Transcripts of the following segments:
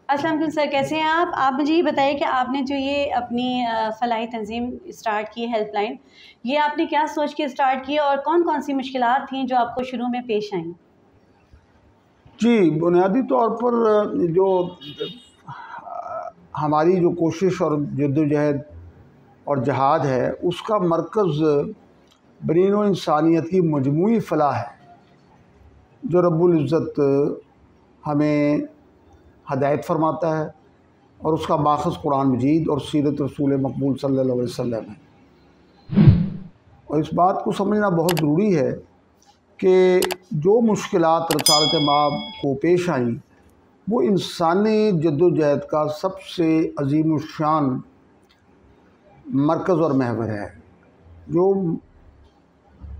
अस्सलाम वालेकुम सर, कैसे हैं आप? आप मुझे ये बताइए कि आपने जो ये अपनी फ़लाही तंज़ीम स्टार्ट की हेल्पलाइन, ये आपने क्या सोच के स्टार्ट की और कौन-कौन सी मुश्किलात थीं जो आपको शुरू में पेश आईं? जी, बुनियादी तौर पर जो हमारी जो कोशिश और जद्दोजहद और जहाद है, उसका मरकज़ बनीनो इंसानियत की मजमूई फ़लाह है, जो रब्बुल इज़्ज़त हमें हदायत फरमाता है और उसका माख़ज़ कुरान मजीद और सीरत रसूल मकबूल सल्लल्लाहु अलैहि वसल्लम है। और इस बात को समझना बहुत ज़रूरी है कि जो मुश्किलात रसालत माब को पेश आईं, वो इंसानी जद्दोजहद का सबसे अज़ीमुश्शान मरकज़ और महवर है। जो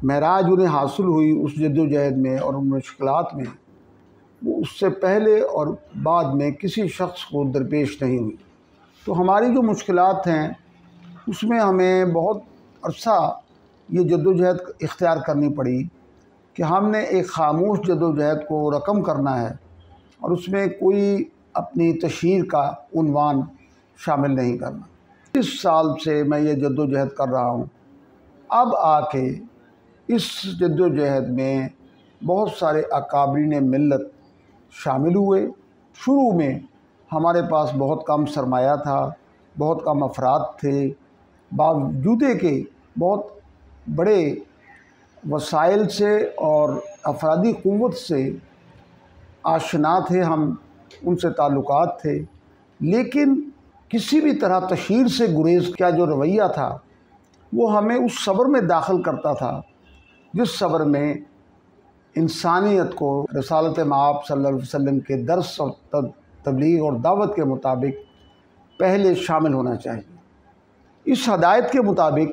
महराज उन्हें हासिल हुई उस जद्दोजहद में और उन मुश्किलात में, वो उससे पहले और बाद में किसी शख्स को दरपेश नहीं हुई। तो हमारी जो मुश्किलात हैं, उसमें हमें बहुत अरसा ये जद्दोजहद इख्तियार करनी पड़ी कि हमने एक ख़ामोश जद्दोजहद को रकम करना है और उसमें कोई अपनी तशहीर का उन्वान शामिल नहीं करना। इस साल से मैं ये जद्दोजहद कर रहा हूँ। अब आके इस जद्दोजहद में बहुत सारे अकाबरीन मिल्लत शामिल हुए। शुरू में हमारे पास बहुत कम सरमाया था, बहुत कम अफराद थे, बावजूद के बहुत बड़े वसाइल से और अफरादी क़ुव्वत से आशना थे हम, उनसे ताल्लुकात थे, लेकिन किसी भी तरह तशहीर से गुरेज़ का जो रवैया था, वो हमें उस सब्र में दाखिल करता था जिस सब्र में इंसानियत को रसालत माब सल्लल्लाहु अलैहि वसल्लम के दर्स और तबलीग और दावत के मुताबिक पहले शामिल होना चाहिए। इस हदायत के मुताबिक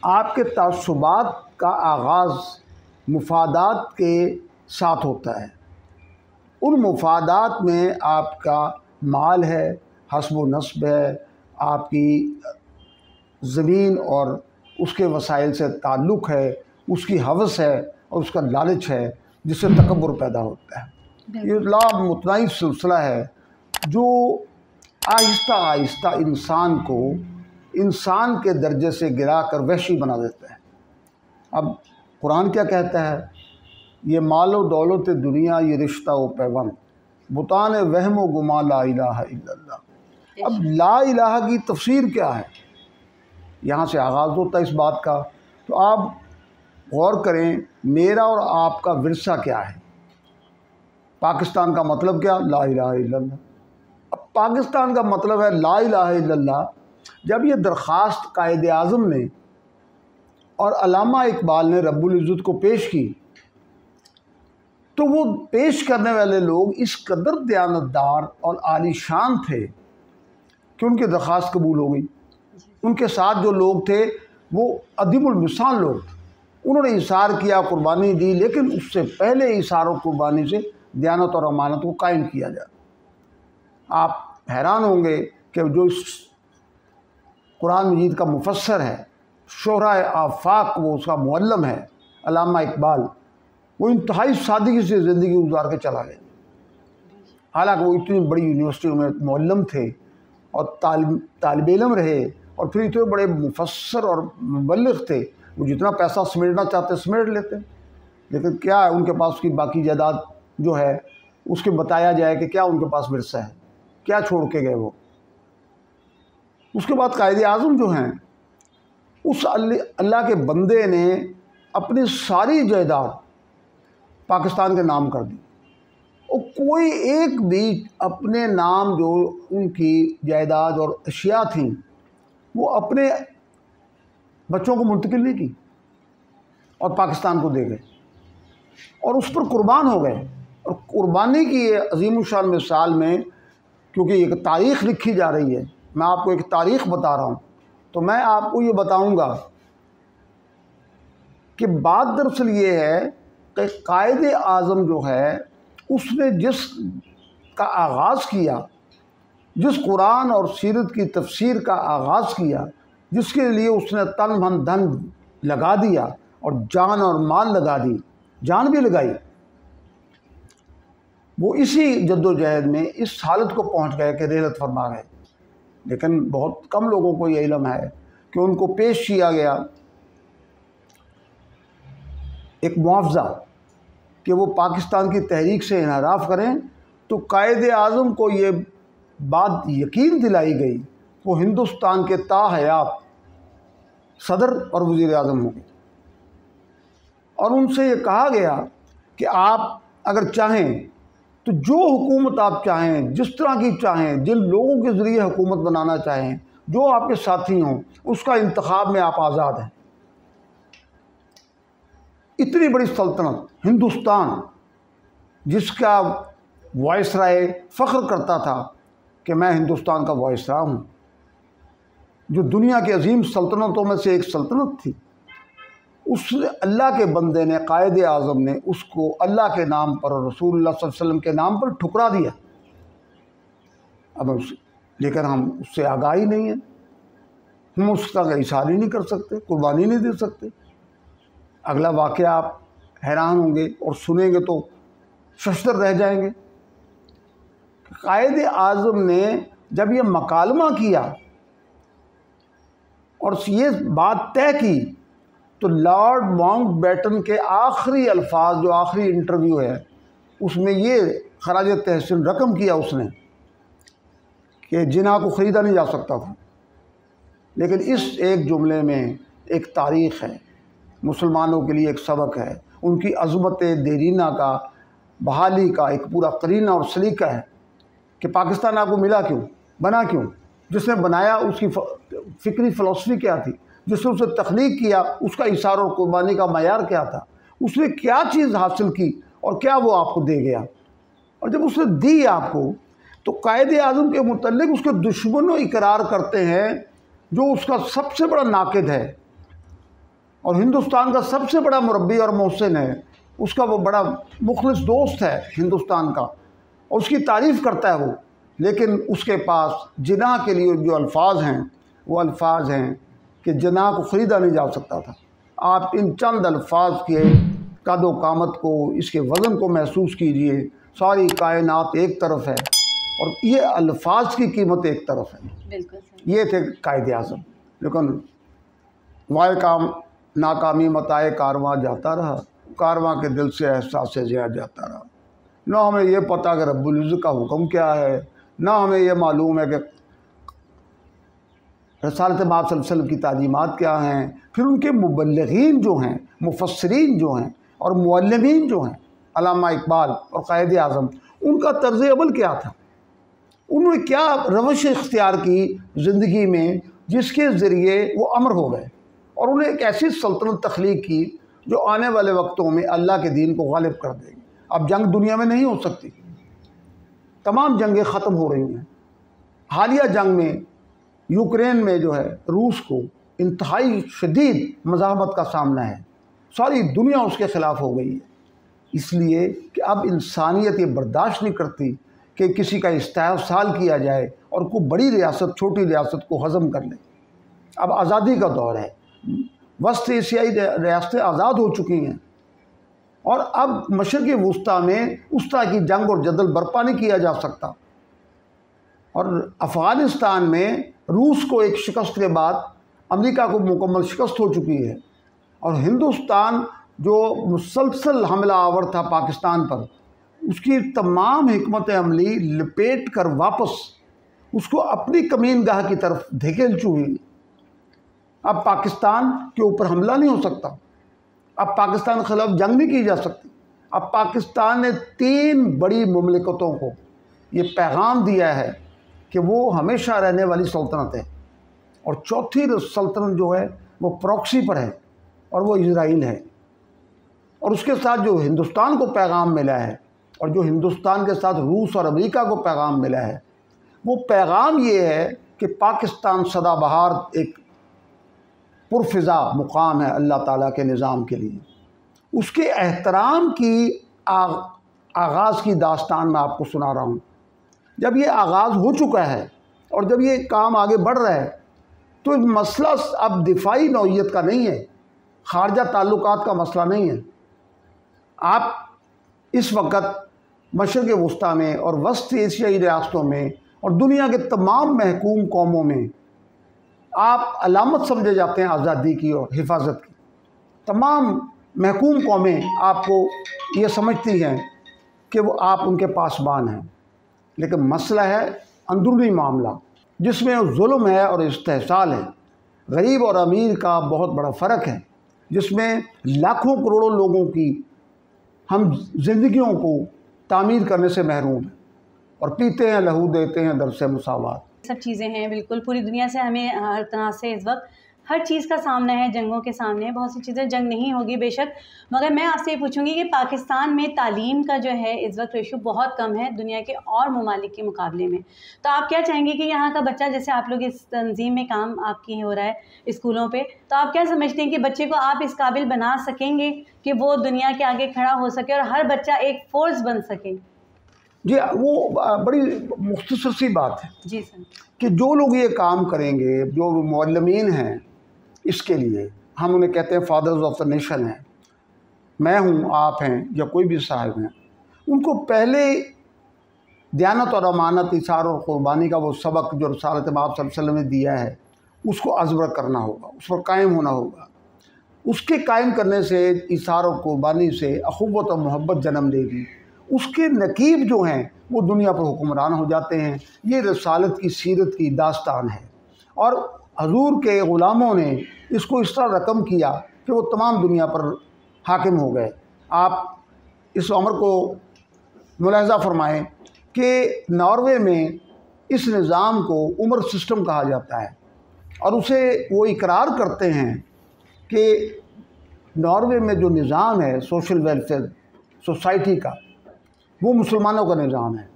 आपके तअस्सुबात का आगाज़ मुफादात के साथ होता है। उन मुफादात में आपका माल है, हस्ब नस्ब है, आपकी ज़मीन और उसके वसाइल से ताल्लुक़ है, उसकी हवस है और उसका लालच है, जिससे तकब्बुर पैदा होता है। ये लामुतनाई सिलसिला है जो आहिस्ता आहिस्ता इंसान को इंसान के दर्जे से गिरा कर वहशी बना देता है। अब कुरान क्या कहता है? ये मालो दौलत दुनिया, ये रिश्ता व पैबंद, बुतान वहम व गुमा ला इलाहा इल्लल्लाह। अब ला इलाहा की तफसीर क्या है? यहाँ से आगाज़ होता है इस बात का। तो आप गौर करें, मेरा और आपका विरसा क्या है? पाकिस्तान का मतलब क्या? ला इलाहा इल्लल्लाह। अब पाकिस्तान का मतलब है ला इलाहा इल्लल्लाह। जब ये दरख्वास्त कायदे आज़म ने और अल्लामा इकबाल ने रब्बुल इज़्ज़त को पेश की, तो वो पेश करने वाले लोग इस कदर दयानतदार और आलीशान थे कि उनकी दरख्वास्त कबूल हो गई। उनके साथ जो लोग थे वो अदीमुल मिसाल लोग थे। उन्होंने इशार किया, कुर्बानी दी, लेकिन उससे पहले इशार और कुर्बानी से दयानत और अमानत को कायम किया जाए। आप हैरान होंगे कि जो इस कुरान मजीद का मुफस्सर है, शोहराए आफाक, वो उसका मुअल्लम है अल्लामा इकबाल, वो इंतहाई सादगी से ज़िंदगी गुजार के चला गया। हालांकि वो इतनी बड़ी यूनिवर्सिटियों में मुअल्लम थे और तालिब इल्म रहे और फिर इतने बड़े मुफस्सर और मुबल्लिग़ थे, वो जितना पैसा समेटना चाहते समेट लेते। लेकिन क्या है उनके पास की बाकी जायदाद जो है, उसके बताया जाए कि क्या उनके पास विरसा है, क्या छोड़ के गए वो। उसके बाद कायदे आज़म जो हैं, उस अल्लाह के बंदे ने अपनी सारी जायदाद पाकिस्तान के नाम कर दी और कोई एक भी अपने नाम जो उनकी जायदाद और अशिया थी वो अपने बच्चों को मुंतकिल नहीं की और पाकिस्तान को दे गए और उस पर कुर्बान हो गए। और कुर्बानी की ये अजीमुशान मिसाल में, क्योंकि एक तारीख़ लिखी जा रही है, मैं आपको एक तारीख़ बता रहा हूँ, तो मैं आपको ये बताऊँगा कि बात दरअसल ये है कि कायदे आज़म जो है उसने जिस का आगाज़ किया, जिस कुरान और सीरत की तफसीर का आगाज़ किया, जिसके लिए उसने तन मन धन लगा दिया और जान और माल लगा दी, जान भी लगाई, वो इसी जद्दोजहद में इस हालत को पहुंच गए कि रेलत फरमा गए। लेकिन बहुत कम लोगों को ये इल्म है कि उनको पेश किया गया एक मुआवजा कि वो पाकिस्तान की तहरीक से इनहराफ करें, तो कायदे आज़म को ये बात यकीन दिलाई गई वो हिंदुस्तान के ताहयात सदर और वज़ीर आज़म होंगे। और उनसे ये कहा गया कि आप अगर चाहें तो जो हुकूमत आप चाहें, जिस तरह की चाहें, जिन लोगों के ज़रिए हुकूमत बनाना चाहें, जो आपके साथी हों, उसका इंतखाब में आप आज़ाद हैं। इतनी बड़ी सल्तनत हिंदुस्तान, जिसका वाइसराय फ़ख्र करता था कि मैं हिंदुस्तान का वाइसराय हूँ, जो दुनिया की अजीम सल्तनतों में से एक सल्तनत थी, उस अल्लाह के बंदे ने, कायदे आज़म ने उसको अल्लाह के नाम पर और रसूलुल्लाह सल्लल्लाहु अलैहि वसल्लम के नाम पर ठुकरा दिया। अब लेकिन हम उससे आगाही नहीं है, हम उसका इशारा ही नहीं कर सकते, कुर्बानी नहीं दे सकते। अगला वाक़या आप हैरान होंगे और सुनेंगे तो शशदर रह जाएंगे। कायदे आज़म ने जब ये मकालमा किया और ये बात तय की, तो लॉर्ड माउंटबेटन के आखिरी अल्फाज, जो आखिरी इंटरव्यू है, उसमें ये खराज तहसीन रकम किया उसने कि जिना को ख़रीदा नहीं जा सकता था। लेकिन इस एक जुमले में एक तारीख़ है, मुसलमानों के लिए एक सबक है, उनकी अज़मत देरीना का, बहाली का एक पूरा करीना और सलीका है कि पाकिस्तान आपको मिला क्यों, बना क्यों, जिसने बनाया उसकी फ़िक्री फ़िलासफ़ी क्या थी, जिसने उसे तख्लीक किया उसका इशार और कुर्बानी का मयार क्या था, उसने क्या चीज़ हासिल की और क्या वो आपको दे गया। और जब उसने दी आपको, तो कायदे आज़म के मुतल्लिक़ उसके दुश्मनों इकरार करते हैं, जो उसका सबसे बड़ा नाक़िद है और हिंदुस्तान का सबसे बड़ा मुरब्बी और मोहसिन है, उसका वो बड़ा मुखलिस दोस्त है हिंदुस्तान का, और उसकी तारीफ़ करता है वो। लेकिन उसके पास जिना के लिए जो अल्फाज हैं, वो अल्फाज हैं कि जना को ख़रीदा नहीं जा सकता था। आप इन चंद अल्फाज के कदो कामत को, इसके वज़न को महसूस कीजिए। सारी कायनात एक तरफ है और ये अल्फाज की कीमत एक तरफ है। बिल्कुल ये थे कायदे आज़म। लेकिन वाय काम नाकामी मताए कारवां जाता रहा, कारवां के दिल से एहसास ज़िया जाता रहा। ना हमें ये पता कि रब्बुल इज़्ज़त का हुक्म क्या है, ना हमें ये मालूम है कि रसालत माब सल्लल्लाहु अलैहि वसल्लम की तालीमात क्या हैं। फिर उनके मुबल्लिगीन जो हैं, मुफस्सिरीन जो हैं और मुअल्लिमीन जो हैं, अल्लामा इकबाल और कायदे आज़म, उनका तर्ज़ अमल क्या था, उन्होंने क्या रवश इख्तियार की ज़िंदगी में जिसके ज़रिए वो अमर हो गए और उन्हें एक ऐसी सल्तनत तख्लीक की जो आने वाले वक्तों में अल्लाह के दीन को गालिब कर देगी। अब जंग दुनिया में नहीं हो सकती, तमाम जंगें ख़त्म हो रही हैं। हालिया जंग में यूक्रेन में जो है रूस को इंतहाई शदीद मज़ाहमत का सामना है, सारी दुनिया उसके ख़िलाफ़ हो गई है, इसलिए कि अब इंसानियत ये बर्दाश्त नहीं करती कि किसी का इस्तेहसाल किया जाए और कोई बड़ी रियासत छोटी रियासत को हज़म कर ले। अब आज़ादी का दौर है, वस्त एशियाई रियासतें आज़ाद हो चुकी हैं और अब मशरिक़ वुस्ता में उस तरह की जंग और जदल बर्पा नहीं किया जा सकता। और अफ़गानिस्तान में रूस को एक शिकस्त के बाद अमेरिका को मुकम्मल शिकस्त हो चुकी है और हिंदुस्तान जो मुसलसल हमला आवर था पाकिस्तान पर, उसकी तमाम हिकमत अमली लपेट कर वापस उसको अपनी कमीनगाह की तरफ धकेल चुकी। अब पाकिस्तान के ऊपर हमला नहीं हो सकता, अब पाकिस्तान के ख़िलाफ़ जंग नहीं की जा सकती। अब पाकिस्तान ने 3 बड़ी मुमलिकतों को ये पैगाम दिया है कि वो हमेशा रहने वाली सल्तनत है और चौथी सल्तनत जो है वो प्रॉक्सी पर है और वो इजराइल है। और उसके साथ जो हिंदुस्तान को पैगाम मिला है और जो हिंदुस्तान के साथ रूस और अमेरिका को पैगाम मिला है, वो पैगाम ये है कि पाकिस्तान सदाबहार एक पुरफ़िज़ा मुकाम है अल्लाह ताला के निज़ाम के लिए। उसके एहतराम की आगाज़ की दास्तान मैं आपको सुना रहा हूँ। जब ये आगाज़ हो चुका है और जब ये काम आगे बढ़ रहा है, तो मसला अब दिफाई नौइयत का नहीं है, खारजा ताल्लुकात का मसला नहीं है। आप इस वक्त मशरक़ वस्ता में और वस्त एशियाई रियासतों में और दुनिया के तमाम महकूम कौमों में आप अलामत समझे जाते हैं आज़ादी की और हिफाजत की। तमाम महकूम कौमें आपको ये समझती हैं कि वो आप उनके पासबान हैं, लेकिन मसला है अंदरूनी मामला जिसमें जुल्म है और इस्तेहसाल है। गरीब और अमीर का बहुत बड़ा फ़र्क है, जिसमें लाखों करोड़ों लोगों की हम ज़िंदगियों को तामीर करने से महरूम हैं और पीते हैं लहू देते हैं दर से मुसावात। सब चीज़ें हैं बिल्कुल, पूरी दुनिया से हमें हर तरह से इस वक्त हर चीज़ का सामना है, जंगों के सामने बहुत सी चीज़ें, जंग नहीं होगी बेशक, मगर मैं आपसे ये पूछूंगी कि पाकिस्तान में तालीम का जो है इस वक्त रेशो बहुत कम है दुनिया के और ममालिक के मुकाबले में। तो आप क्या चाहेंगे कि यहाँ का बच्चा, जैसे आप लोग इस तंजीम में काम आपकी हो रहा है स्कूलों पे, तो आप क्या समझते हैं कि बच्चे को आप इस काबिल बना सकेंगे कि वो दुनिया के आगे खड़ा हो सके और हर बच्चा एक फ़ोर्स बन सके? जी, वो बड़ी मुख्तसर सी बात है जी सर, कि जो लोग ये काम करेंगे, जो मुअल्लिमीन हैं, इसके लिए हम उन्हें कहते हैं फादर्स ऑफ द नेशन हैं, मैं हूँ, आप हैं, या कोई भी साहब हैं, उनको पहले दयानत और अमानत, इसार और क़ुरबानी का वो सबक जो रसूलुल्लाह सल्लल्लाहु अलैहि वसल्लम ने दिया है उसको अज़बर करना होगा, उस पर कायम होना होगा। उसके कायम करने से, इसार और क़ुरबानी से अख़ुव्वत और मोहब्बत जन्म लेगी। उसके नकीब जो हैं वो दुनिया पर हुक्मरान हो जाते हैं। ये रसालत की सीरत की दास्तान है और हजूर के ग़ुलामों ने इसको इस तरह रकम किया कि वो तमाम दुनिया पर हाकिम हो गए। आप इस अमर को मुलाहज़ा फरमाएँ कि नॉर्वे में इस निज़ाम को उमर सिस्टम कहा जाता है और उसे वो इकरार करते हैं कि नॉर्वे में जो निज़ाम है सोशल वेलफेयर सोसाइटी का, वो मुसलमानों का निज़ाम है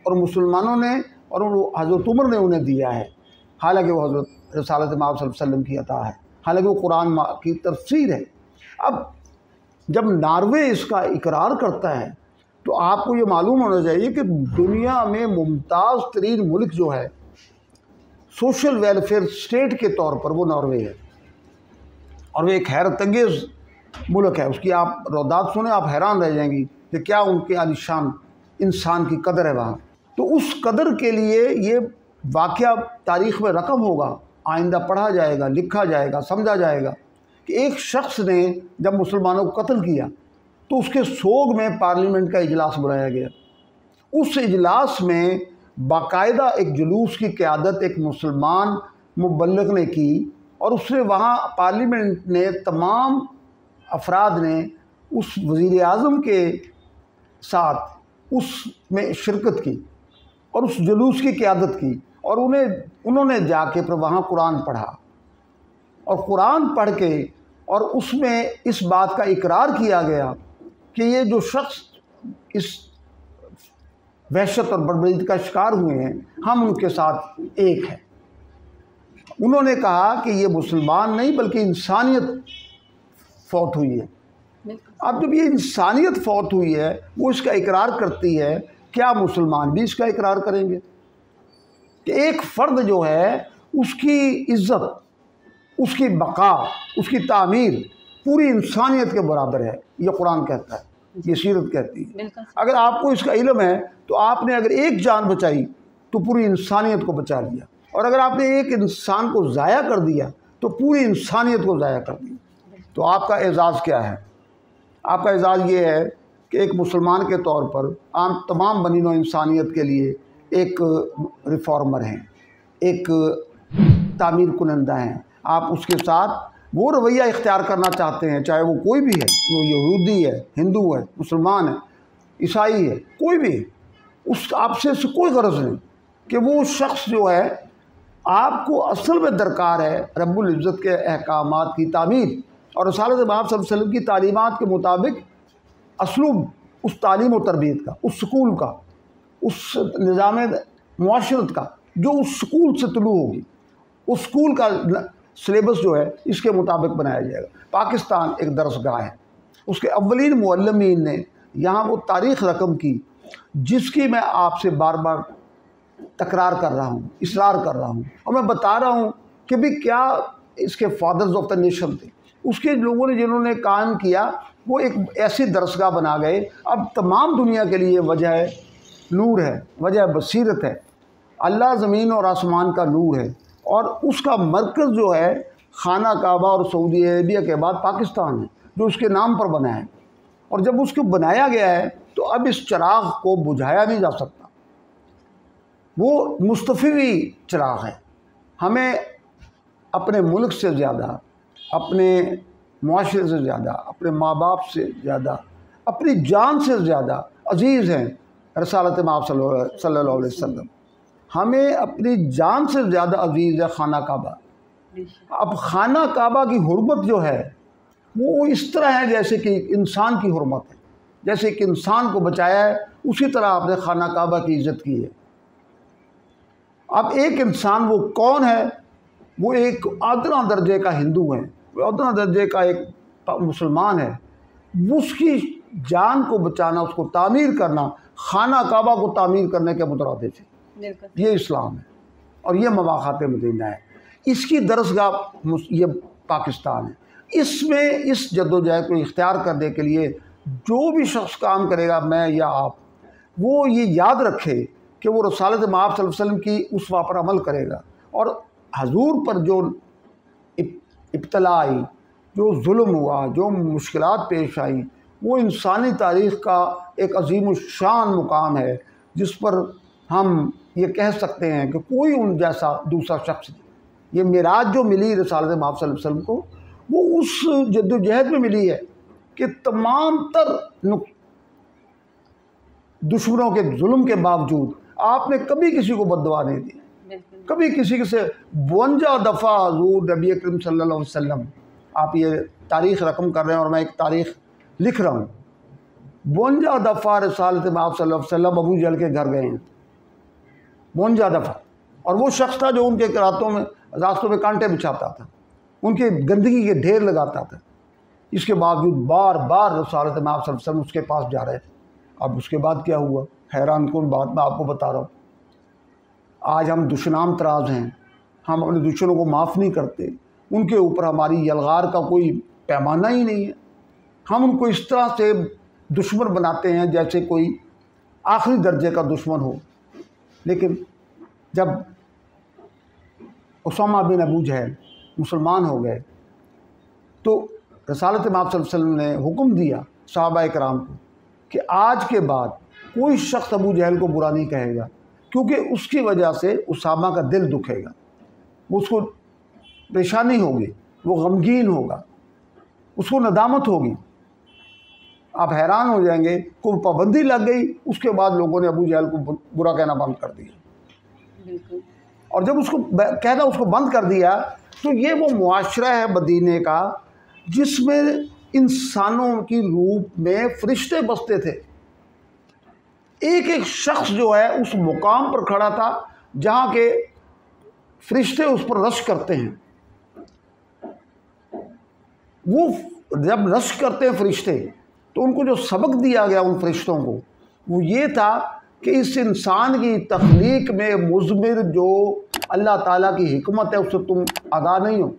और मुसलमानों ने और हज़रत उमर ने उन्हें दिया है। हालांकि वो हज़रत रसूलुल्लाह सल्लल्लाहु अलैहि वसल्लम की अता है, हालांकि वो कुरान की तफसीर है। अब जब नॉर्वे इसका इकरार करता है तो आपको ये मालूम होना चाहिए कि दुनिया में मुमताज़ तरीन मुल्क जो है सोशल वेलफेयर स्टेट के तौर पर वो नॉर्वे है और वो एक हैरत अंगेज़ मुल्क है। उसकी आप रौदात सुने, आप हैरान रह जाएंगी कि क्या उनके आलिशान इंसान की कदर है वहाँ। तो उस कदर के लिए ये वाक़या तारीख़ में रकम होगा, आइंदा पढ़ा जाएगा, लिखा जाएगा, समझा जाएगा कि एक शख्स ने जब मुसलमानों को कत्ल किया तो उसके सोग में पार्लियामेंट का इजलास बुलाया गया। उस इजलास में बाकायदा एक जुलूस की क़यादत एक मुसलमान मुबल्लिग ने की और उसने वहाँ पार्लियामेंट ने तमाम अफराद ने उस वज़ीर आज़म के साथ उसमें शिरकत की और उस जुलूस की क़यादत की और उन्होंने जाके फिर वहाँ कुरान पढ़ा और कुरान पढ़ के और उसमें इस बात का इकरार किया गया कि ये जो शख्स इस वहशत और बर्बरीत का शिकार हुए हैं, हम उनके साथ एक हैं। उन्होंने कहा कि ये मुसलमान नहीं बल्कि इंसानियत फौत हुई है। अब जब ये इंसानियत फौत हुई है, वो इसका इकरार करती है, क्या मुसलमान भी इसका इकरार करेंगे कि एक फ़र्द जो है उसकी इज़्ज़त, उसकी बका, उसकी तामीर पूरी इंसानियत के बराबर है। ये कुरान कहता है, ये सीरत कहती है। अगर आपको इसका इल्म है तो आपने अगर एक जान बचाई तो पूरी इंसानियत को बचा लिया और अगर आपने एक इंसान को ज़ाया कर दिया तो पूरी इंसानियत को ज़ाया कर दिया। तो आपका एजाज़ क्या है? आपका एजाज़ ये है कि एक मुसलमान के तौर पर आम तमाम बनीनो इंसानियत के लिए एक रिफॉर्मर हैं, एक तामीर कुनंदा हैं। आप उसके साथ वो रवैया इख्तियार करना चाहते हैं, चाहे वो कोई भी है, वो यहूदी है, हिंदू है, मुसलमान है, ईसाई है, कोई भी है, उस आपसे कोई गरज नहीं कि वो शख्स जो है, आपको असल में दरकार है रब्बुल इज़्ज़त के अहकामात की तामीर और रसूलुल्लाह सल्लल्लाहु अलैहि वसल्लम की तालीमात के मुताबिक असलूब उस तालीम और तरबियत का, उस स्कूल का, उस निज़ाम मुआशरत का जो उस स्कूल से तुलू होगी, उस स्कूल का सिलेबस जो है इसके मुताबिक बनाया जाएगा। पाकिस्तान एक दरसगाह है, उसके अव्वलीन मुअल्लिमीन ने यहाँ वो तारीख़ रकम की जिसकी मैं आपसे बार बार तकरार कर रहा हूँ, इसरार कर रहा हूँ और मैं बता रहा हूँ कि भी क्या इसके फादर्स ऑफ द नेशन थे। उसके लोगों ने जिन्होंने कायम किया वो एक ऐसी दरसगाह बना गए। अब तमाम दुनिया के लिए वजह नूर है, वजह बसीरत है। अल्लाह ज़मीन और आसमान का नूर है और उसका मरकज़ जो है खाना काबा और सऊदी अरेबिया के बाद पाकिस्तान है, जो उसके नाम पर बना है। और जब उसको बनाया गया है तो अब इस चिराग को बुझाया नहीं जा सकता। वो मुस्तफ़ी चिराग है। हमें अपने मुल्क से ज़्यादा, अपने मुआशरे से ज़्यादा, अपने माँ बाप से ज़्यादा, अपनी जान से ज़्यादा अज़ीज़ हैं रसालत माब सल्लल्लाहु अलैहि वसल्लम। हमें अपनी जान से ज़्यादा अज़ीज़ है खाना काबा। अब खाना काबा की हुर्मत जो है वो इस तरह है जैसे कि इंसान की हुर्मत है। जैसे कि इंसान को बचाया है उसी तरह आपने खाना काबा की इज़्ज़त की है। अब एक इंसान वो कौन है? वो एक अदना दर्जे का हिंदू है, वो अदना दर्जे का एक मुसलमान है। उसकी जान को बचाना, उसको तामीर करना, खाना काबा को तामीर करने के मुतरादिफ है। ये इस्लाम है और ये मवाक़ात मदीना है। इसकी दरसगाह ये पाकिस्तान है। इसमें इस जद्दोजहद को इख्तियार करने के लिए जो भी शख्स काम करेगा, मैं या आप, वो ये याद रखे कि वो रसालत माब सल्लल्लाहु अलैहि वसल्लम की उसवा पर अमल करेगा और हजूर पर जो इब्तला आई, जो जुल्म हुआ, जो मुश्किलात पेश आई, वो इंसानी तारीख़ का एक अजीम शान मुकाम है जिस पर हम ये कह सकते हैं कि कोई उन जैसा दूसरा शख्स नहीं। ये मिराज जो मिली रसालत माब सल्लल्लाहु अलैहि वसल्लम को, वो उस जद्दोजहद में मिली है कि तमाम तर दुश्मनों के जुल्म के बावजूद आपने कभी किसी को बद्दुआ नहीं दी, कभी किसी से 52 दफ़ा हज़ूर नबी अकरम सल्लल्लाहु अलैहि वसल्लम, आप ये तारीख़ रकम कर रहे हैं और मैं एक तारीख़ लिख रहा हूँ, 52 दफ़ा रसालत माब सल्लल्लाहु अलैहि वसल्लम अबू जहल के घर गए हैं, 52 दफ़ा। और वो शख्स था जो उनके रास्तों में कांटे बिछाता था, उनके गंदगी के ढेर लगाता था। इसके बावजूद बार बार रसालत माब सल्लल्लाहु अलैहि वसल्लम उसके पास जा रहे थे। अब उसके बाद क्या हुआ, हैरान कौन बात मैं आपको बता रहा हूँ। आज हम दुश्मनाम तराज हैं, हम अपने दुश्मनों को माफ़ नहीं करते, उनके ऊपर हमारी यलगार का कोई पैमाना ही नहीं है। हम उनको इस तरह से दुश्मन बनाते हैं जैसे कोई आखिरी दर्जे का दुश्मन हो। लेकिन जब उसामा बिन अबू जहल मुसलमान हो गए तो रसालत माब सल्लल्लाहु अलैहि वसल्लम ने हुक्म दिया सहाबा कराम को कि आज के बाद कोई शख्स अबू जहल को बुरा नहीं कहेगा, क्योंकि उसकी वजह से उसामा का दिल दुखेगा, उसको परेशानी होगी, वो गमगीन होगा, उसको नदामत होगी। आप हैरान हो जाएंगे, कोई पाबंदी लग गई, उसके बाद लोगों ने अबू जहल को बुरा कहना बंद कर दिया। और जब उसको कहना उसको बंद कर दिया तो ये वो मुआशरा है मदीने का जिसमें इंसानों की रूप में फरिश्ते बसते थे। एक एक शख्स जो है उस मुकाम पर खड़ा था जहाँ के फरिश्ते उस पर रश करते हैं। वो जब रश करते हैं फरिश्ते तो उनको जो सबक दिया गया उन फरिश्तों को वो ये था कि इस इंसान की तख्लीक में मुज़मिर जो अल्लाह ताला की हिकमत है उससे तुम आगाह नहीं हो।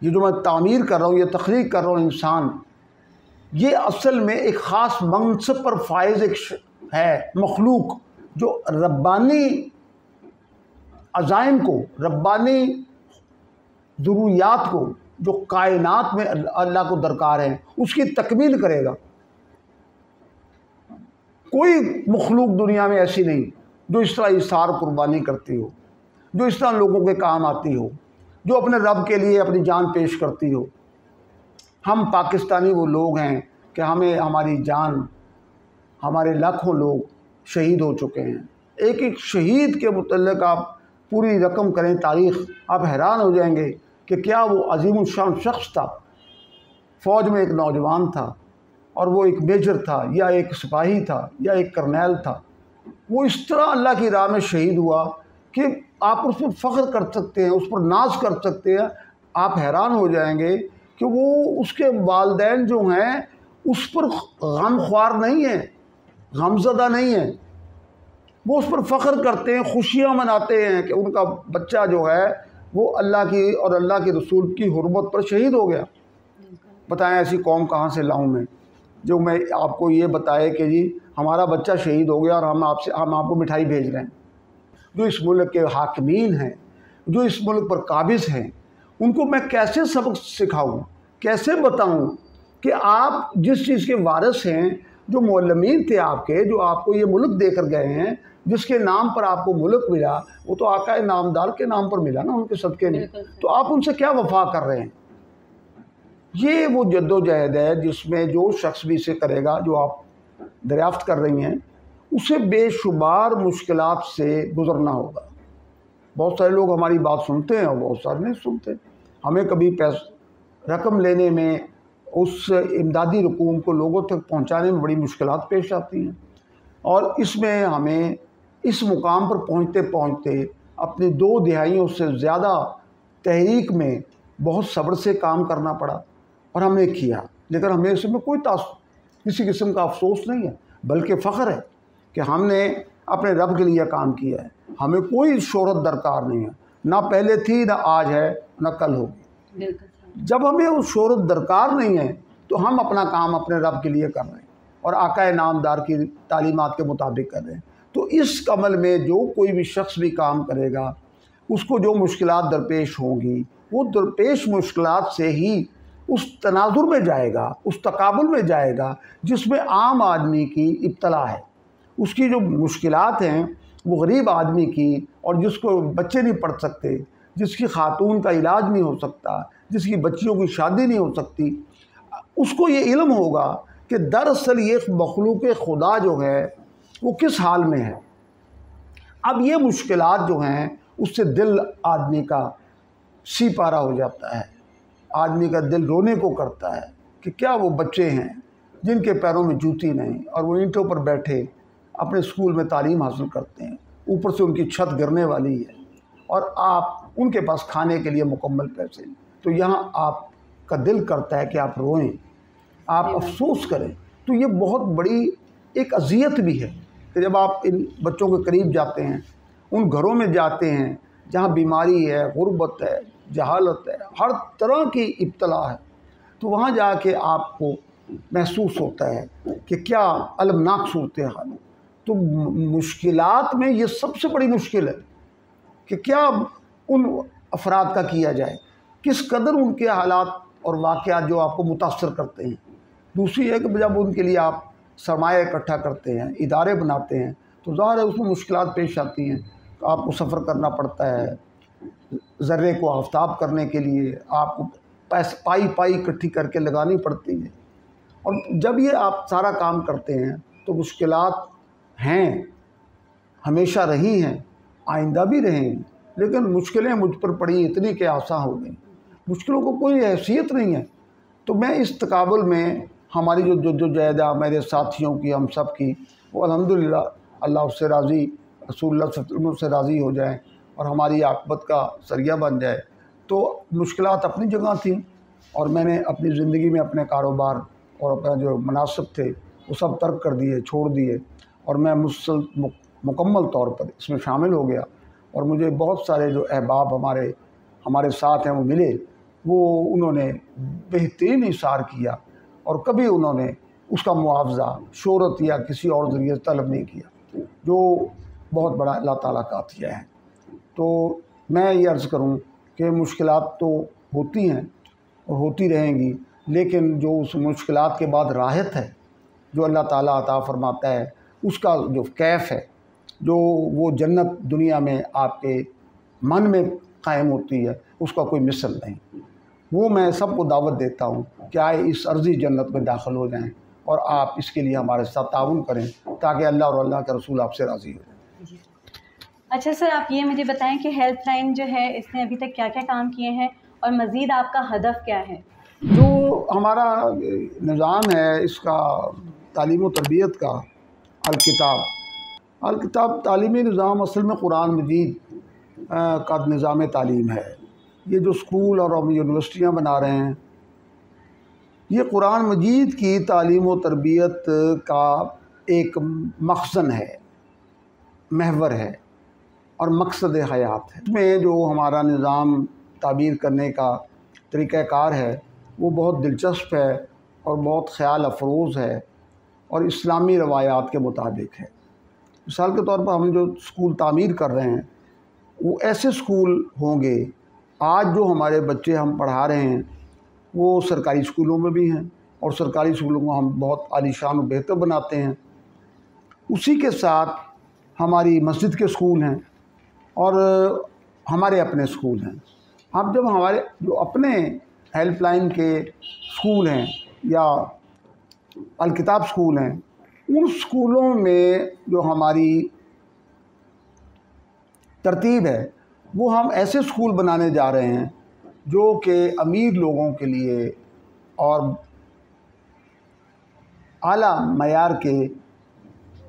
ये जो मैं तामीर कर रहा हूँ, ये तख्लीक कर रहा हूँ इंसान, ये असल में एक ख़ास मनसब पर फायज़ एक है मखलूक जो रब्बानी अज़ाइम को, रब्बानी ज़रूरियात को जो कायनात में अल्लाह को दरकार है उसकी तकमील करेगा। कोई मखलूक दुनिया में ऐसी नहीं जो इस तरह इसार कुर्बानी करती हो, जो इस तरह लोगों के काम आती हो, जो अपने रब के लिए अपनी जान पेश करती हो। हम पाकिस्तानी वो लोग हैं कि हमें हमारी जान, हमारे लाखों लोग शहीद हो चुके हैं। एक एक शहीद के मुतल्लिक़ आप पूरी रकम करें तारीख़, आप हैरान हो जाएंगे कि क्या वो अजीम शान शख्स था। फ़ौज में एक नौजवान था और वो एक मेजर था या एक सिपाही था या एक करनैल था, वो इस तरह अल्लाह की राह में शहीद हुआ कि आप उस पर फ़ख्र कर सकते हैं, उस पर नाज कर सकते हैं। आप हैरान हो जाएंगे कि वो उसके वालिदैन जो हैं उस पर गमख्वार नहीं है, गमज़दा नहीं है, वो उस पर फ़ख्र करते हैं, खुशियाँ मनाते हैं कि उनका बच्चा जो है वो अल्लाह की और अल्लाह के रसूल की हुर्मत पर शहीद हो गया। बताएं ऐसी कौम कहाँ से लाऊं मैं जो मैं आपको ये बताए कि जी हमारा बच्चा शहीद हो गया और हम आपको मिठाई भेज रहे हैं। जो इस मुल्क के हाकिमीन हैं, जो इस मुल्क पर काबिज़ हैं, उनको मैं कैसे सबक सिखाऊं, कैसे बताऊं कि आप जिस चीज़ के वारिस हैं, जो मुअल्लिमीन थे आपके, जो आपको ये मुल्क देकर गए हैं, जिसके नाम पर आपको मुल्क मिला, वो तो आका नामदार के नाम पर मिला ना, उनके सदक़े में। तो आप उनसे क्या वफा कर रहे हैं? ये वो जद्दोजहद है जिसमें जो शख्स भी इसे करेगा, जो आप दरियाफ्त कर रही हैं, उसे बेशुमार मुश्किलात से गुज़रना होगा। बहुत सारे लोग हमारी बात सुनते हैं और बहुत सारे नहीं सुनते। हमें कभी रकम लेने में, उस इमदादी रकूम को लोगों तक पहुंचाने में बड़ी मुश्किलात पेश आती हैं, और इसमें हमें इस मुकाम पर पहुंचते पहुंचते अपनी 2 दिहाइयों से ज़्यादा तहरीक में बहुत सब्र से काम करना पड़ा, और हमने किया। लेकिन हमें इसमें कोई किसी किस्म का अफसोस नहीं है, बल्कि फ़ख्र है कि हमने अपने रब के लिए काम किया है। हमें कोई शोहरत दरकार नहीं है, ना पहले थी, ना आज है, ना कल होगी। जब हमें उस शोहरत दरकार नहीं है तो हम अपना काम अपने रब के लिए कर रहे हैं और आका नामदार की तालीमात के मुताबिक कर रहे हैं। तो इस अमल में जो कोई भी शख्स भी काम करेगा, उसको जो मुश्किलात दरपेश होंगी, वो दरपेश मुश्किलात से ही उस तनाजुर में जाएगा, उस तकाबुल में जाएगा जिसमें आम आदमी की इब्तला है। उसकी जो मुश्किलात हैं वो गरीब आदमी की, और जिसको बच्चे नहीं पढ़ सकते, जिसकी खातून का इलाज नहीं हो सकता, जिसकी बच्चियों की शादी नहीं हो सकती, उसको ये इल्म होगा कि दरअसल ये मखलूक खुदा जो है वो किस हाल में है। अब ये मुश्किलात जो हैं उससे दिल आदमी का सीपारा हो जाता है, आदमी का दिल रोने को करता है कि क्या वो बच्चे हैं जिनके पैरों में जूती नहीं और वो ईंटों पर बैठे अपने स्कूल में तालीम हासिल करते हैं, ऊपर से उनकी छत गिरने वाली है और आप उनके पास खाने के लिए मुकम्मल पैसे नहीं। तो यहाँ आपका दिल करता है कि आप रोएं, आप अफसोस करें। तो ये बहुत बड़ी एक अज़ियत भी है कि जब आप इन बच्चों के करीब जाते हैं, उन घरों में जाते हैं जहाँ बीमारी है, गुर्बत है, जहालत है, हर तरह की इब्तला है, तो वहाँ जाके आपको महसूस होता है कि क्या अलमनाक सूरत हाल है। तो मुश्किलात में ये सबसे बड़ी मुश्किल है कि क्या उन अफराद का किया जाए, किस कदर उनके हालात और वाक़यात जो आपको मुतासर करते हैं। दूसरी है कि जब उनके लिए आप सरमाया इकट्ठा करते हैं, इदारे बनाते हैं, तो ज़ाहिर है उसमें मुश्किलात पेश आती हैं। तो आपको सफ़र करना पड़ता है, ज़र्रे को आफ्ताब करने के लिए आपको पैसे पाई इकट्ठी करके लगानी पड़ती है। और जब ये आप सारा काम करते हैं तो मुश्किलात हैं, हमेशा रही हैं, आइंदा भी रहेंगी, लेकिन मुश्किलें मुझ पर पड़ी इतनी कि आसान हो गई, मुश्किलों को कोई हैसियत नहीं है। तो मैं इस तकाबुल में हमारी जो जद्दोजहद मेरे साथियों की, हम सब की, वो अल्हम्दुलिल्लाह अल्लाह उससे राज़ी, रसूलुल्लाह सल्लल्लाहु अलैहि वसल्लम से राज़ी हो जाए और हमारी आक़िबत का सरिया बन जाए। तो मुश्किलात अपनी जगह थी और मैंने अपनी ज़िंदगी में अपने कारोबार और अपना जो मुनासिब थे वो सब तर्क कर दिए, छोड़ दिए, और मैं मुकम्मल तौर पर इसमें शामिल हो गया। और मुझे बहुत सारे जो अहबाब हमारे साथ हैं वो मिले, वो उन्होंने बेहतरीन इशार किया और कभी उन्होंने उसका मुआवजा शोहरत या किसी और ज़रिए से तलब नहीं किया, जो बहुत बड़ा अल्लाह ताला का अतिया है। तो मैं ये अर्ज़ करूँ कि मुश्किलात तो होती हैं और होती रहेंगी, लेकिन जो उस मुश्किलात के बाद राहत है जो अल्लाह ताला अता फ़रमाता है, उसका जो कैफ़ है, जो वो जन्नत दुनिया में आपके मन में कायम होती है, उसका कोई मिसल नहीं। वो मैं सबको दावत देता हूँ कि आए इस अर्ज़ी जन्नत में दाखिल हो जाएं और आप इसके लिए हमारे साथ ताउन करें ताकि अल्लाह और अल्लाह के रसूल आपसे राज़ी हो जाए। अच्छा सर, आप ये मुझे बताएं कि हेल्पलाइन जो है इसने अभी तक क्या क्या काम किए हैं और मज़ीद आपका हदफ क्या है? जो हमारा निज़ाम है इसका तालीम व तरबियत का, अलकिताब तालीमी निज़ाम असल में कुरान मजीद का निज़ाम तालीम है। ये जो स्कूल और हम यूनिवर्सिटियाँ बना रहे हैं, ये कुरान मजीद की तालीम व तरबियत का एक मखज़न है, महवर है और मकसद हयात है। इसमें जो हमारा निज़ाम ताबीर करने का तरीक़ाकार है वो बहुत दिलचस्प है और बहुत ख़याल अफरोज़ है और इस्लामी रवायात के मुताबिक है। मिसाल के तौर पर हम जो स्कूल तामीर कर रहे हैं वो ऐसे स्कूल होंगे, आज जो हमारे बच्चे हम पढ़ा रहे हैं वो सरकारी स्कूलों में भी हैं और सरकारी स्कूलों को हम बहुत आलीशान और बेहतर बनाते हैं। उसी के साथ हमारी मस्जिद के स्कूल हैं और हमारे अपने स्कूल हैं। अब जब हमारे जो अपने हेल्पलाइन के स्कूल हैं या अलकिताब स्कूल हैं, उन स्कूलों में जो हमारी तरतीब है वो हम ऐसे स्कूल बनाने जा रहे हैं जो कि अमीर लोगों के लिए और आला मयार के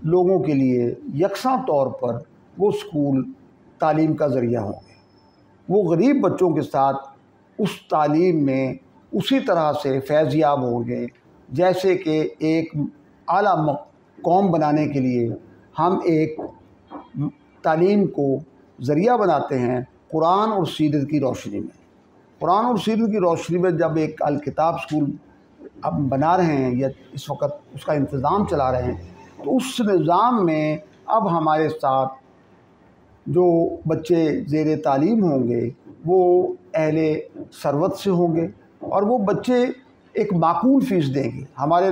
लोगों के लिए यकसा तौर पर वो स्कूल तालीम का ज़रिया होंगे। वो गरीब बच्चों के साथ उस तालीम में उसी तरह से फैज़याब होंगे जैसे कि एक आला कौम बनाने के लिए हम एक तालीम को ज़रिया बनाते हैं कुरान और सीरत की रोशनी में। कुरान और सीरत की रोशनी में जब एक अलकिताब स्कूल अब बना रहे हैं या इस वक्त उसका इंतज़ाम चला रहे हैं, तो उस निज़ाम में अब हमारे साथ जो बच्चे ज़ेर तालीम होंगे वो अहले सरवत से होंगे और वो बच्चे एक माकूल फ़ीस देंगे। हमारे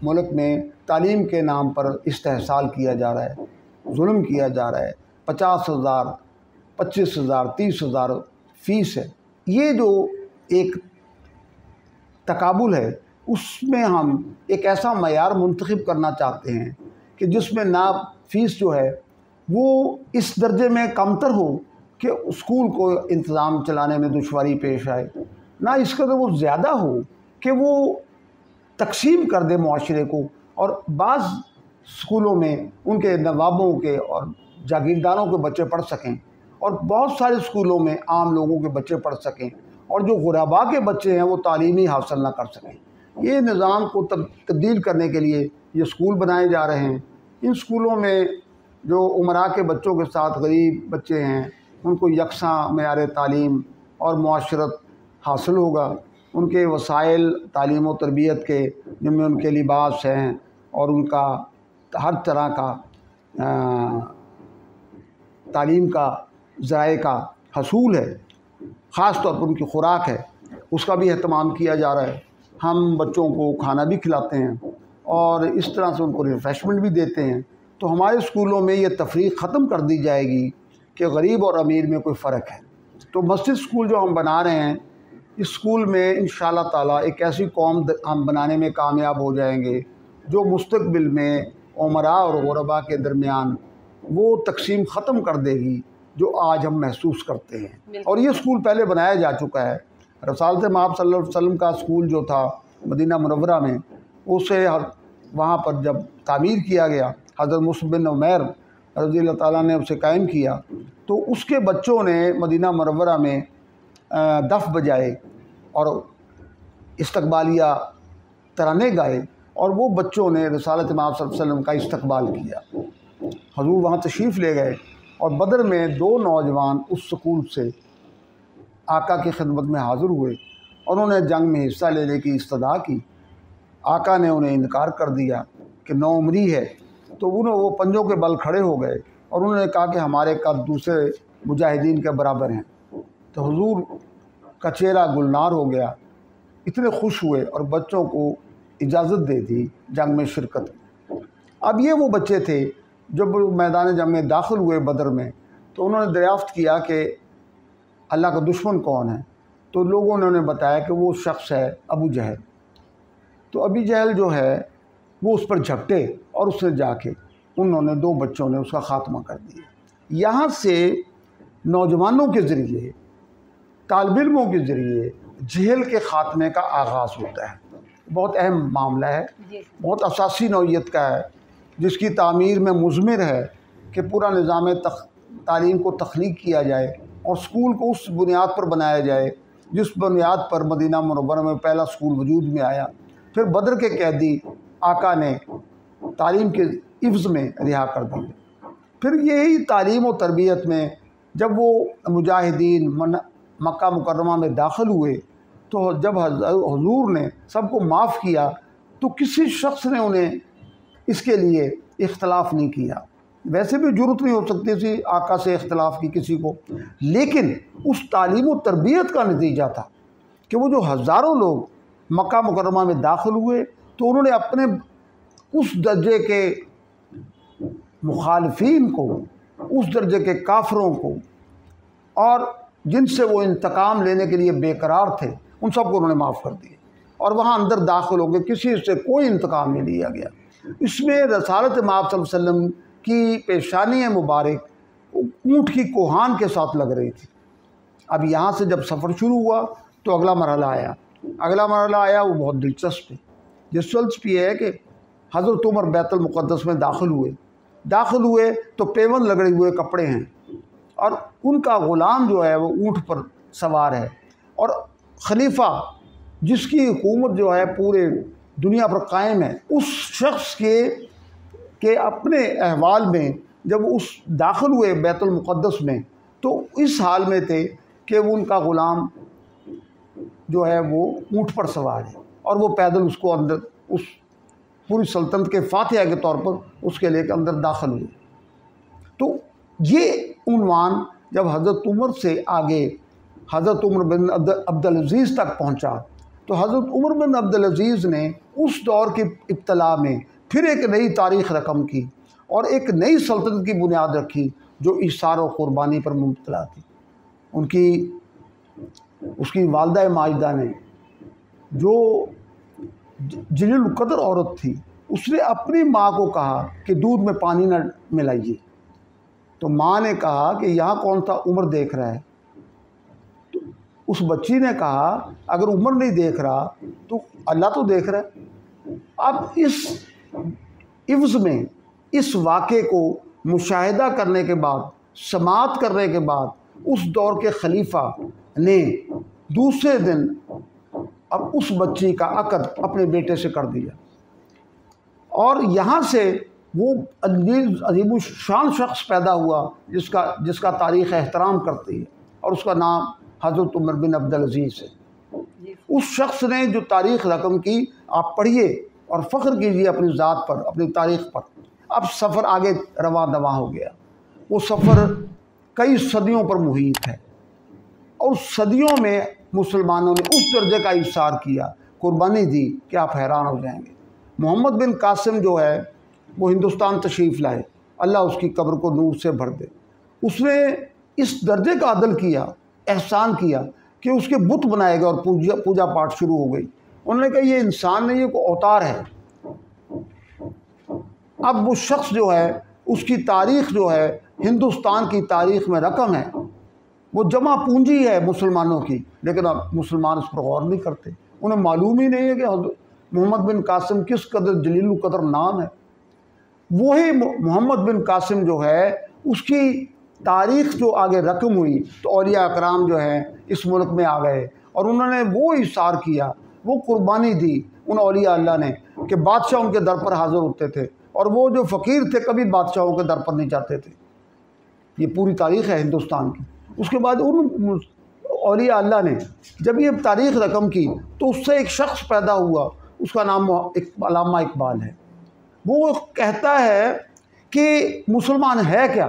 मुल्क में तालीम के नाम पर इस्तेहसाल किया जा रहा है, जुल्म किया जा रहा है। 50,000, 25,000, 30,000 फ़ीस है। ये जो एक तकाबुल है उसमें हम एक ऐसा मयार मुंतखब करना चाहते हैं कि जिसमें ना फ़ीस जो है वो इस दर्जे में कमतर हो कि स्कूल को इंतज़ाम चलाने में दुश्वारी पेश आए, ना इस कदर वो ज़्यादा हो कि वो तकसीम कर दे मुआशरे को और बाज़ स्कूलों में उनके नवाबों के और जागीरदारों के बच्चे पढ़ सकें और बहुत सारे स्कूलों में आम लोगों के बच्चे पढ़ सकें और जो गुरबा के बच्चे हैं वो तालीम ही हासिल ना कर सकें। ये निज़ाम को तब्दील करने के लिए ये स्कूल बनाए जा रहे हैं। इन स्कूलों में जो उमरा के बच्चों के साथ गरीब बच्चे हैं उनको यकसा मेयार तालीम और मुआशरत हासिल होगा। उनके वसाइल तालीम और तरबियत के जिनमें उनके लिबास हैं और उनका हर तरह का तालीम का ज़राए का हसूल है, ख़ास तौर पर उनकी खुराक है, उसका भी अहतमाम किया जा रहा है। हम बच्चों को खाना भी खिलाते हैं और इस तरह से उनको रिफ़्रेशमेंट भी देते हैं। तो हमारे स्कूलों में ये तफरीक ख़त्म कर दी जाएगी कि गरीब और अमीर में कोई फ़र्क है। तो मस्जिद स्कूल जो हम बना रहे हैं, इस स्कूल में इंशाअल्लाह ताला एक ऐसी कौम हम बनाने में कामयाब हो जाएंगे जो मुस्तक़बिल में उमरा और गुरबा के दरमियान वो तकसीम ख़त्म कर देगी जो आज हम महसूस करते हैं। और ये स्कूल पहले बनाया जा चुका है। रसालत माब सल्लल्लाहु अलैहि वसल्लम का स्कूल जो था मदीना मुनव्वरा में, उसे वहाँ पर जब तामीर किया गया, हज़रत मुसअब बिन उमैर रज़ी अल्लाह ताला ने उसे कायम किया, तो उसके बच्चों ने मदीना मुनव्वरा में दफ बजाए और इस्तकबालिया तराने गाए और वो बच्चों ने रसालत माब सल्लल्लाहु अलैहि वसल्लम का इस्तकबाल किया। हजूर वहाँ तशरीफ़ ले गए और बदर में 2 नौजवान उस स्कूल से आका की खिदमत में हाज़िर हुए और उन्होंने जंग में हिस्सा लेने की इस्तदा की। आका ने उन्हें इनकार कर दिया कि नौउम्री है, तो उन्होंने वो पंजों के बल खड़े हो गए और उन्होंने कहा कि हमारे कद दूसरे मुजाहिदीन के बराबर हैं। तो हुजूर का चेहरा गुलनार हो गया, इतने खुश हुए और बच्चों को इजाज़त दे दी जंग में शिरकत। अब ये वो बच्चे थे जब मैदान जंग में दाखिल हुए बदर में, तो उन्होंने दरियाफ़्त किया कि अल्लाह का दुश्मन कौन है, तो लोगों ने उन्हें बताया कि वो शख्स है अबू जहल। तो अबू जहल जो है वो उस पर झपटे और उसने जाके उन्होंने 2 बच्चों ने उसका ख़ात्मा कर दिया। यहाँ से नौजवानों के ज़रिए, तालिब इल्मों के ज़रिए जहल के ख़ात्मे का आगाज़ होता है। बहुत अहम मामला है, बहुत असासी नौइयत का है, जिसकी तामीर में मुज़मिर है कि पूरा निज़ाम तालीम को तख्लीक किया जाए और स्कूल को उस बुनियाद पर बनाया जाए जिस बुनियाद पर मदीना मुनव्वरा में पहला स्कूल वजूद में आया। फिर बदर के कैदी आका ने तालीम के इफ्ज़ में रिहा कर दिए। फिर यही तालीम और तरबियत में जब वो मुजाहिदीन मक्का मुकर्रमा में दाखिल हुए तो जब हुजूर ने सबको माफ़ किया तो किसी शख्स ने उन्हें इसके लिए इख्तलाफ नहीं किया। वैसे भी ज़रूरत नहीं हो सकती थी आका से इख्तलाफ की किसी को, लेकिन उस तालीम व तरबियत का नतीजा था कि वो जो हज़ारों लोग मक्का मुकर्रमा में दाखिल हुए तो उन्होंने अपने उस दर्जे के मुखालिफिन को, उस दर्जे के काफरों को और जिनसे वो इंतकाम लेने के लिए बेकरार थे, उन सबको उन्होंने माफ़ कर दिया और वहाँ अंदर दाखिल हो गए। किसी से कोई इंतकाम नहीं लिया गया। इसमें रसालत माब सल्लल्लाहु अलैहि वसल्लम की पेशानी मुबारक ऊँट की कोहान के साथ लग रही थी। अब यहाँ से जब सफ़र शुरू हुआ तो अगला मरहला आया। वो बहुत दिलचस्प है। दिलचस्प ये है कि हज़रत उमर बैतुल मुक़द्दस में दाखिल हुए तो पेवन लगड़े हुए कपड़े हैं और उनका ग़ुलाम जो है वो ऊँट पर सवार है और खलीफा जिसकी हुकूमत जो है पूरे दुनिया पर कायम है, उस शख्स के अपने अहवाल में जब उस दाखिल हुए बैतुल मुक़द्दस में तो इस हाल में थे कि उनका ग़ुलाम जो है वो ऊँट पर सवार है और वो पैदल उसको अंदर उस पूरी सल्तनत के फातिहा के तौर पर उसके लेकर अंदर दाखिल हुए। तो ये उन्वान जब हज़रत उमर से आगे हज़रत उमर बिन अब्दुल अज़ीज़ तक पहुँचा तो हज़रत उमर बिन अब्दुल अज़ीज़ ने उस दौर की इब्तला में फिर एक नई तारीख़ रकम की और एक नई सल्तनत की बुनियाद रखी जो इसार और क़ुरबानी पर मुब्तला थी। उसकी वालिदा माजिदा ने, जो जलील क़द्र औरत थी, उसने अपनी माँ को कहा कि दूध में पानी न मिलाइए। तो माँ ने कहा कि यहाँ कौन सा उमर देख रहा है। तो उस बच्ची ने कहा अगर उमर नहीं देख रहा तो अल्लाह तो देख रहा है। अब इस इव्ज़ में इस वाक़े को मुशाहिदा करने के बाद, समाअत करने के बाद, उस दौर के खलीफा ने दूसरे दिन अब उस बच्ची का अक़द अपने बेटे से कर दिया और यहाँ से वो अजीब शान शख्स पैदा हुआ जिसका तारीख़ एहतराम करती है और उसका नाम हज़रत उमर बिन अब्दुल अज़ीज़ है। उस शख्स ने जो तारीख़ रकम की, आप पढ़िए और फ़ख्र कीजिए अपनी ज़ात पर, अपनी तारीख़ पर। अब सफ़र आगे रवां दवां हो गया। वो सफ़र कई सदियों पर मुहीत है और सदियों में मुसलमानों ने उस दर्जे का इसार किया, कुर्बानी दी कि आप हैरान हो जाएंगे। मोहम्मद बिन कासिम जो है वो हिंदुस्तान तशरीफ़ लाए, अल्लाह उसकी कब्र को नूर से भर दे। उसने इस दर्जे का अदल किया, एहसान किया कि उसके बुत बनाए गए और पूजा पाठ शुरू हो गई। उन्होंने कहा ये इंसान नहीं, ये कोई अवतार है। अब वो शख्स जो है उसकी तारीख़ जो है हिंदुस्तान की तारीख़ में रकम है, वो जमा पूंजी है मुसलमानों की, लेकिन अब मुसलमान उस पर गौर नहीं करते। उन्हें मालूम ही नहीं है कि मोहम्मद बिन कासिम किस कदर जलील कदर नाम है। वही मोहम्मद बिन कासिम जो है उसकी तारीख़ जो आगे रकम हुई तो औलिया अकराम जो है इस मुल्क में आ गए और उन्होंने वो इशार किया, वो कुर्बानी दी उन औलिया अल्लाह ने कि बादशाह उनके दर पर हाज़िर होते थे और वो जो फ़कीर थे कभी बादशाहों के दर पर नहीं जाते थे। ये पूरी तारीख़ है हिंदुस्तान की। उसके बाद उन औलिया अल्लाह ने जब ये तारीख़ रकम की तो उससे एक शख्स पैदा हुआ, उसका नाम अल्लामा इकबाल है। वो कहता है कि मुसलमान है क्या,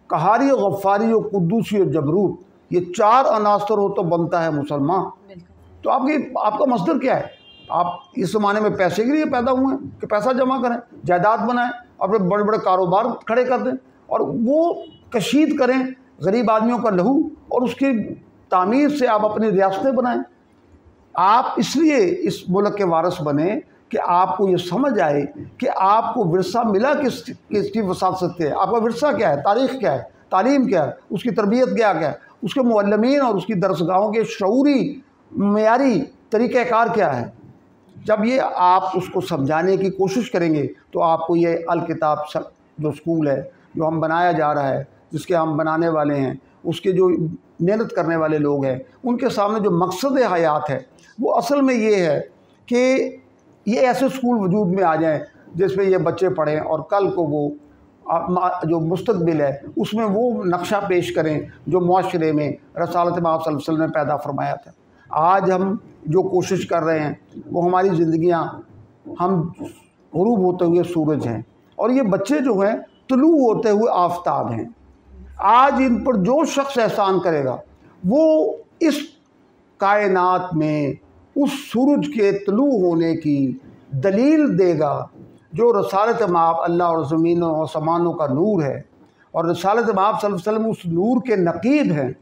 कहारी, गफ़ारी और कुद्दूसी और जबरूत, ये चार अनासर हो तो बनता है मुसलमान। तो आपका मसदर क्या है? आप इस ज़माने में पैसे के लिए पैदा हुए हैं कि पैसा जमा करें, जायदाद बनाएं, अपने बड़े बड़े कारोबार खड़े कर दें और वो कशीद करें गरीब आदमियों का लहू और उसकी तामीर से आप अपनी रियासतें बनाएं। आप इसलिए इस मुल्क के वारिस बने कि आपको ये समझ आए कि आपको विरसा मिला किसकी वसात से है, आपका विरसा क्या है, तारीख़ क्या है, तालीम क्या है, उसकी तरबियत क्या है, उसके मुअल्लिमीन और उसकी दरसगाहों के शऊरी मेयारी तरीक़ाकार क्या है। जब ये आप उसको समझाने की कोशिश करेंगे तो आपको ये अल किताब जो स्कूल है, जो हम बनाया जा रहा है, जिसके हम बनाने वाले हैं, उसके जो मेहनत करने वाले लोग हैं, उनके सामने जो मकसद हयात है वो असल में ये है कि ये ऐसे स्कूल वजूद में आ जाएं जिसमें ये बच्चे पढ़ें और कल को वो जो मुस्तकबिल है उसमें वो नक्शा पेश करें जो मुआशरे में रसालत में आप सल्लल्लाहु अलैहि वसल्लम ने पैदा फरमाया था। आज हम जो कोशिश कर रहे हैं वो हमारी ज़िंदगियां, हम गुरूब होते हुए सूरज हैं और ये बच्चे जो हैं तुलू होते हुए आफताब हैं। आज इन पर जो शख्स एहसान करेगा वो इस कायनात में उस सूरज के तुलू होने की दलील देगा जो रसालत माप अल्लाह और ज़मीनों और समानों का नूर है, और रसालत माप सल्लल्लाहु अलैहि वसल्लम उस नूर के नकीब हैं।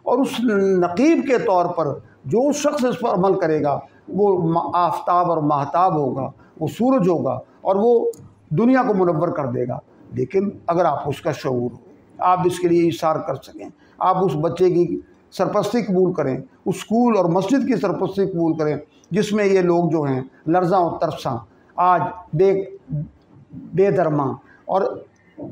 और उस नकीब के तौर पर जो शख्स इस पर अमल करेगा वो आफताब और महताब होगा, वो सूरज होगा और वो दुनिया को मुनव्वर कर देगा। लेकिन अगर आप उसका शऊर हो, आप इसके लिए इशार कर सकें, आप उस बच्चे की सरपरस्ती कबूल करें, उस स्कूल और मस्जिद की सरपरस्ती कबूल करें जिसमें ये लोग जो हैं लर्ज़ा और तरसा आज बेदरमा और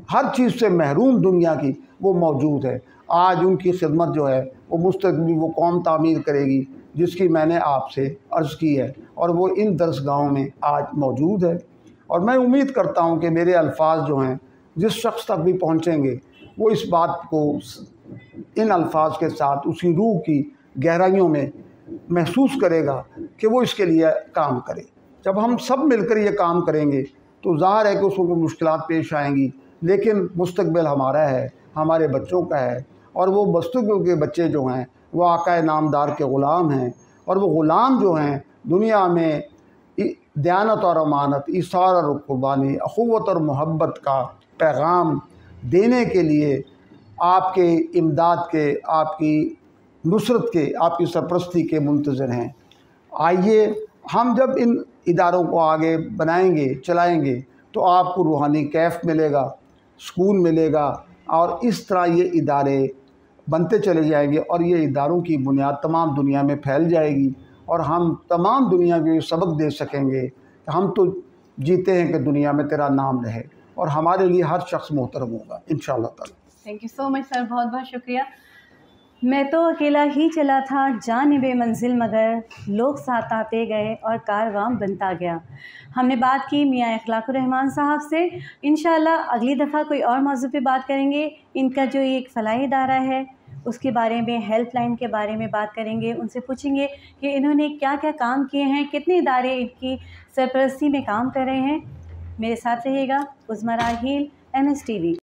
हर चीज़ से महरूम दुनिया की वो मौजूद है। आज उनकी खिदमत जो है वो मुस्तक़बिल वो कौम तामीर करेगी जिसकी मैंने आपसे अर्ज़ की है, और वो इन दरसगाहों में आज मौजूद है। और मैं उम्मीद करता हूँ कि मेरे अल्फाज जो हैं जिस शख्स तक भी पहुँचेंगे वो इस बात को इन अल्फाज के साथ उसकी रूह की गहराइयों में महसूस करेगा कि वो इसके लिए काम करे। जब हम सब मिलकर ये काम करेंगे तो ज़ाहिर है कि उसको मुश्किलात पेश आएंगी, लेकिन मुस्तक़बिल हमारा है, हमारे बच्चों का है, और वो मुस्तक़बिल के बच्चे जो हैं वो आका नामदार के ग़ुलाम हैं। और वो ग़ुलाम जो हैं दुनिया में दयानत और अमानत, इसार और क़ुर्बानी, अख़ुव्वत और मोहब्बत का पैगाम देने के लिए आपके इमदाद के, आपकी नुसरत के, आपकी सरपरस्ती के मुंतज़िर हैं। आइए हम जब इन इदारों को आगे बनाएंगे, चलाएंगे, तो आपको रूहानी कैफ़ मिलेगा, सुकून मिलेगा, और इस तरह ये इदारे बनते चले जाएंगे और ये इदारों की बुनियाद तमाम दुनिया में फैल जाएगी और हम तमाम दुनिया को ये सबक दे सकेंगे कि हम तो जीते हैं कि दुनिया में तेरा नाम रहे, और हमारे लिए हर शख्स मोहतरम होगा इंशाअल्लाह ताला। Thank you so much sir, बहुत बहुत शुक्रिया। मैं तो अकेला ही चला था जानिबे मंजिल, मगर लोग साथ आते गए और कारवां बनता गया। हमने बात की मियाँ इखलाकुर रहमान साहब से। इंशाअल्लाह अगली दफ़ा कोई और मौजू पे बात करेंगे। इनका जो एक फलाही इदारा है उसके बारे में, हेल्पलाइन के बारे में बात करेंगे। उनसे पूछेंगे कि इन्होंने क्या क्या काम किए हैं, कितने इदारे इनकी सरपरस्ती में काम कर रहे हैं। मेरे साथ रहिएगा। उज़्मा राहील, MS TV।